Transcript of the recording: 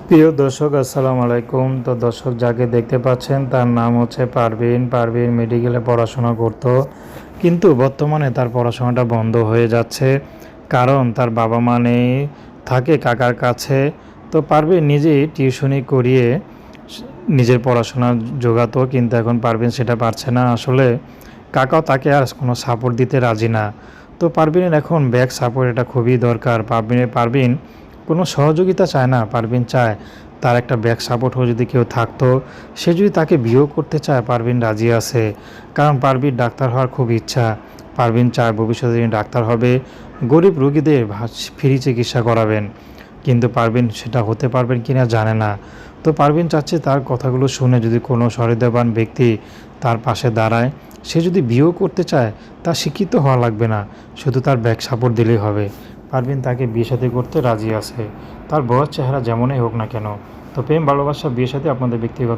প্রিয় দর্শক আসসালামু আলাইকুম। তো দর্শক যাকে দেখতে পাচ্ছেন তার নাম হচ্ছে পারভিন। পারভিন মেডিকেলে পড়াশোনা করত, কিন্তু বর্তমানে তার পড়াশোনাটা বন্ধ হয়ে যাচ্ছে, কারণ তার বাবা মা নেই, থাকে কাকার কাছে। তো পারভিন নিজেই টিউশনি করিয়ে নিজের পড়াশোনা জোগাতো, কিন্তু এখন পারভিন সেটা পারছে না। আসলে কাকাও তাকে আর কোনো সাপোর্ট দিতে রাজি না। তো পারভিনের এখন ব্যাক সাপোর্ট এটা খুবই দরকার। পারভিন কোনো সহযোগিতা চায় না, পারভিন চায় তার একটা ব্যাক সাপোর্ট হয়ে যদি কেউ থাকতো। সে যদি তাকে বিয়েও করতে চায়, পারভিন রাজি আছে, কারণ পারভিন ডাক্তার হওয়ার খুব ইচ্ছা। পারভিন চায় ভবিষ্যতে তিনি ডাক্তার হবে, গরিব রোগীদের ফ্রি চিকিৎসা করাবেন। কিন্তু পারভিন সেটা হতে পারবেন কি না জানে না। তো পারভিন চাচ্ছে তার কথাগুলো শুনে যদি কোনো সহৃদয়বান ব্যক্তি তার পাশে দাঁড়ায়, সে যদি বিয়েও করতে চায়, তার শিক্ষিত হওয়া লাগবে না, শুধু তার ব্যাক সাপোর্ট দিলেই হবে। পারভিন তাকে বিয়ে সাথে করতে রাজি আছে, তার বয়স চেহারা যেমনই হোক না কেন। তো প্রেম ভালোবাসা বিয়ে সাথে আপনাদের ব্যক্তিগত